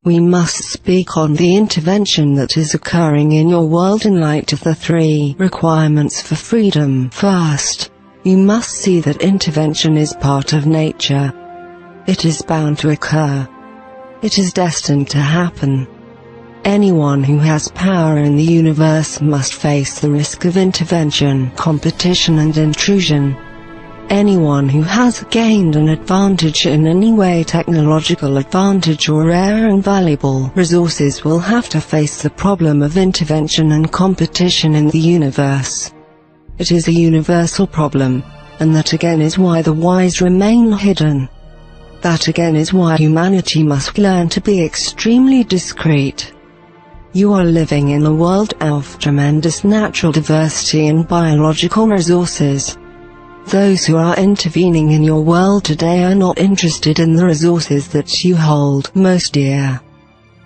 we must speak on the intervention that is occurring in your world in light of the 3 requirements for freedom. First, you must see that intervention is part of nature. It is bound to occur. It is destined to happen. Anyone who has power in the universe must face the risk of intervention, competition and intrusion. Anyone who has gained an advantage in any way, technological advantage or rare and valuable resources, will have to face the problem of intervention and competition in the universe. It is a universal problem, and that again is why the wise remain hidden. That again is why humanity must learn to be extremely discreet. You are living in a world of tremendous natural diversity and biological resources. Those who are intervening in your world today are not interested in the resources that you hold most dear.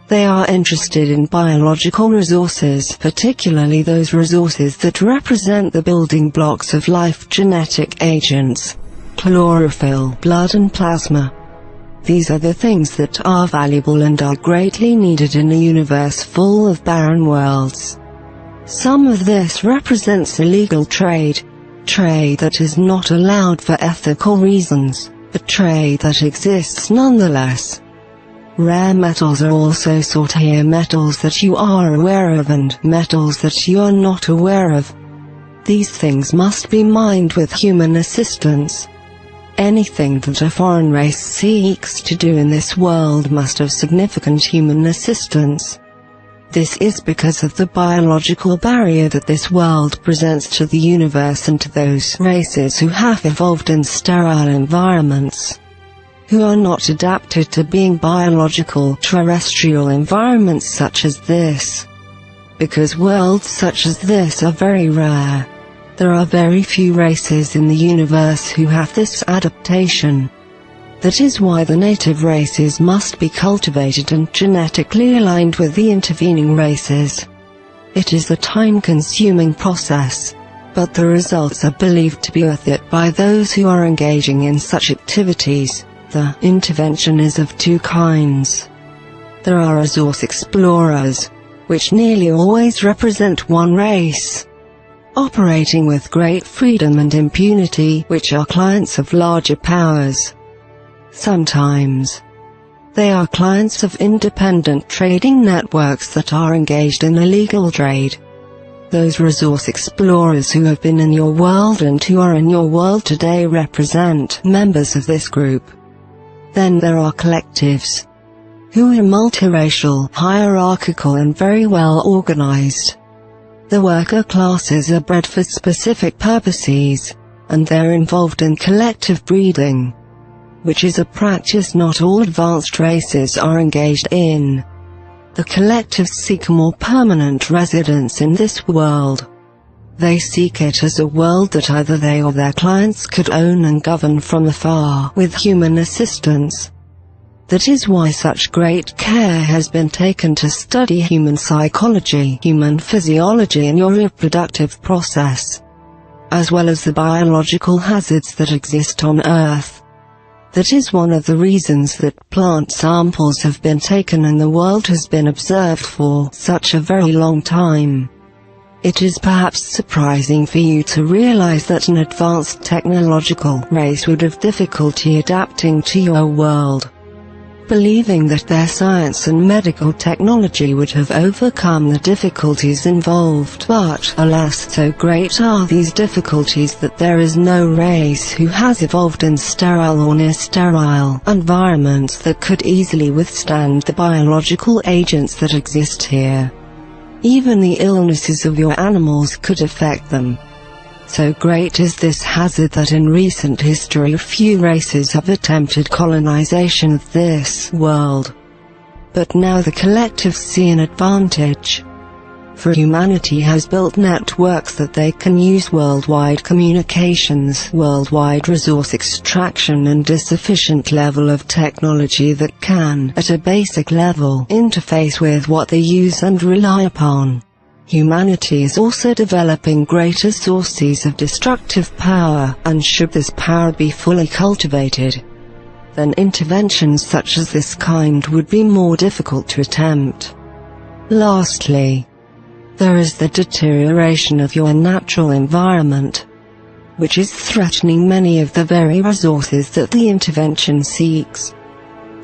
They are interested in biological resources, particularly those resources that represent the building blocks of life: genetic agents, chlorophyll, blood and plasma. These are the things that are valuable and are greatly needed in a universe full of barren worlds. Some of this represents illegal trade that is not allowed for ethical reasons, but trade that exists nonetheless. Rare metals are also sought here, metals that you are aware of and metals that you are not aware of. These things must be mined with human assistance. Anything that a foreign race seeks to do in this world must have significant human assistance. This is because of the biological barrier that this world presents to the universe and to those races who have evolved in sterile environments, who are not adapted to being biological terrestrial environments such as this. Because worlds such as this are very rare, there are very few races in the universe who have this adaptation. That is why the native races must be cultivated and genetically aligned with the intervening races. It is a time-consuming process, but the results are believed to be worth it by those who are engaging in such activities. The intervention is of 2 kinds. There are resource explorers, which nearly always represent one race, operating with great freedom and impunity, which are clients of larger powers. Sometimes, they are clients of independent trading networks that are engaged in illegal trade. Those resource explorers who have been in your world and who are in your world today represent members of this group. Then there are collectives, who are multiracial, hierarchical and very well organized. The worker classes are bred for specific purposes, and they're involved in collective breeding, which is a practice not all advanced races are engaged in. The collectives seek a more permanent residence in this world. They seek it as a world that either they or their clients could own and govern from afar with human assistance. That is why such great care has been taken to study human psychology, human physiology and your reproductive process, as well as the biological hazards that exist on Earth. That is one of the reasons that plant samples have been taken and the world has been observed for such a very long time. It is perhaps surprising for you to realize that an advanced technological race would have difficulty adapting to your world, believing that their science and medical technology would have overcome the difficulties involved. But, alas, so great are these difficulties that there is no race who has evolved in sterile or near-sterile environments that could easily withstand the biological agents that exist here. Even the illnesses of your animals could affect them. So great is this hazard that in recent history few races have attempted colonization of this world. But now the collectives see an advantage. For humanity has built networks that they can use worldwide communications, worldwide resource extraction and a sufficient level of technology that can, at a basic level, interface with what they use and rely upon. Humanity is also developing greater sources of destructive power, and should this power be fully cultivated, then interventions such as this kind would be more difficult to attempt. Lastly, there is the deterioration of your natural environment, which is threatening many of the very resources that the intervention seeks.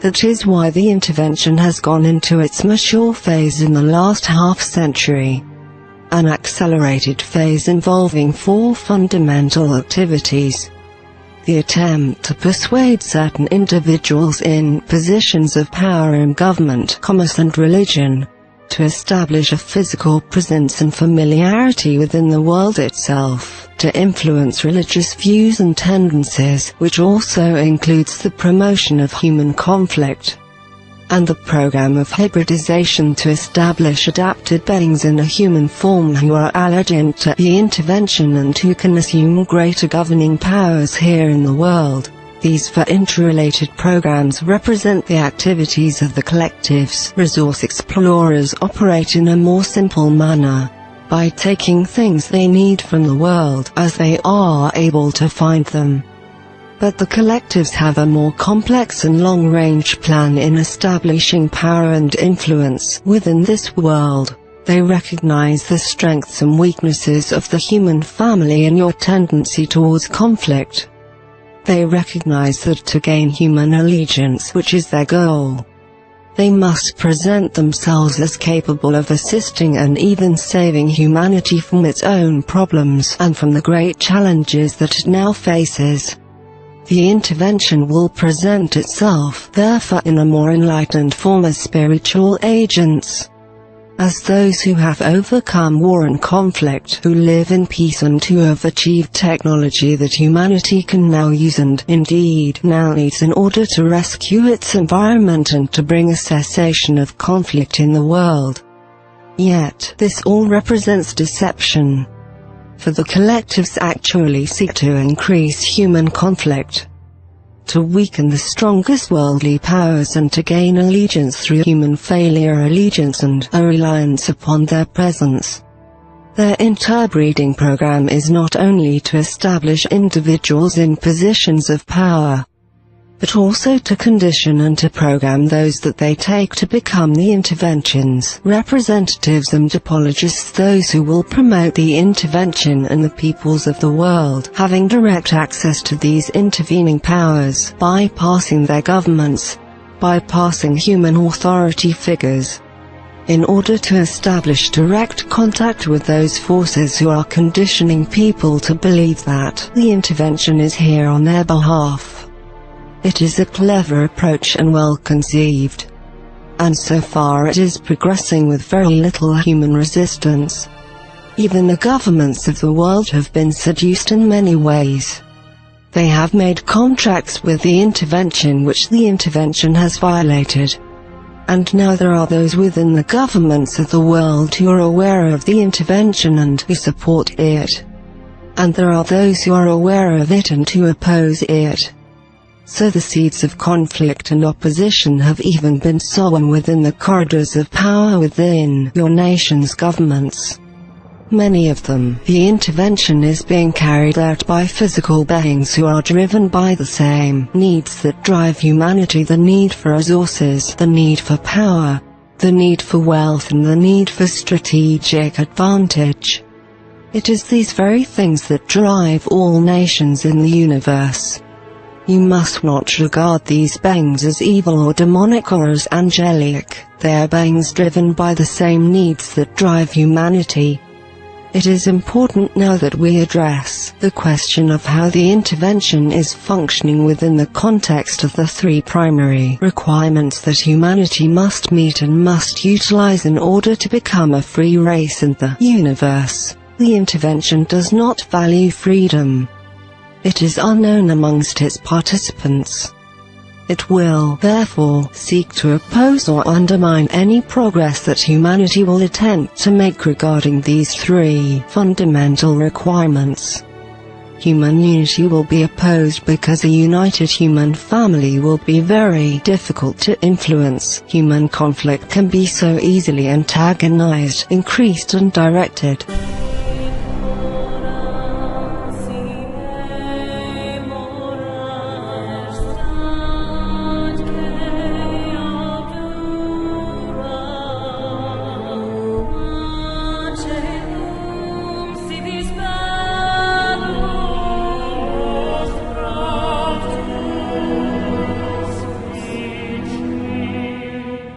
That is why the intervention has gone into its mature phase in the last half-century. An accelerated phase involving 4 fundamental activities. The attempt to persuade certain individuals in positions of power in government, commerce and religion, to establish a physical presence and familiarity within the world itself, to influence religious views and tendencies, which also includes the promotion of human conflict, and the program of hybridization to establish adapted beings in a human form who are allergenic to the intervention and who can assume greater governing powers here in the world. These 4 interrelated programs represent the activities of the collectives. Resource explorers operate in a more simple manner, by taking things they need from the world as they are able to find them. But the collectives have a more complex and long-range plan in establishing power and influence within this world. They recognize the strengths and weaknesses of the human family and your tendency towards conflict. They recognize that to gain human allegiance, which is their goal, they must present themselves as capable of assisting and even saving humanity from its own problems and from the great challenges that it now faces. The intervention will present itself, therefore, in a more enlightened form as spiritual agents, as those who have overcome war and conflict, who live in peace and who have achieved technology that humanity can now use and, indeed, now needs in order to rescue its environment and to bring a cessation of conflict in the world. Yet, this all represents deception. For the collectives actually seek to increase human conflict, to weaken the strongest worldly powers and to gain allegiance through human failure allegiance and a reliance upon their presence. Their interbreeding program is not only to establish individuals in positions of power, but also to condition and to program those that they take to become the intervention's representatives and apologists, those who will promote the intervention and the peoples of the world having direct access to these intervening powers, bypassing their governments, bypassing human authority figures, in order to establish direct contact with those forces who are conditioning people to believe that the intervention is here on their behalf. It is a clever approach and well conceived, and so far it is progressing with very little human resistance. Even the governments of the world have been seduced in many ways. They have made contracts with the intervention which the intervention has violated. And now there are those within the governments of the world who are aware of the intervention and who support it. And there are those who are aware of it and who oppose it. So the seeds of conflict and opposition have even been sown within the corridors of power within your nation's governments. Many of them, the intervention is being carried out by physical beings who are driven by the same needs that drive humanity: the need for resources, the need for power, the need for wealth and the need for strategic advantage. It is these very things that drive all nations in the universe. You must not regard these beings as evil or demonic or as angelic. They are beings driven by the same needs that drive humanity. It is important now that we address the question of how the intervention is functioning within the context of the 3 primary requirements that humanity must meet and must utilize in order to become a free race in the universe. The intervention does not value freedom. It is unknown amongst its participants. It will, therefore, seek to oppose or undermine any progress that humanity will attempt to make regarding these 3 fundamental requirements. Human unity will be opposed because a united human family will be very difficult to influence. Human conflict can be so easily antagonized, increased and directed.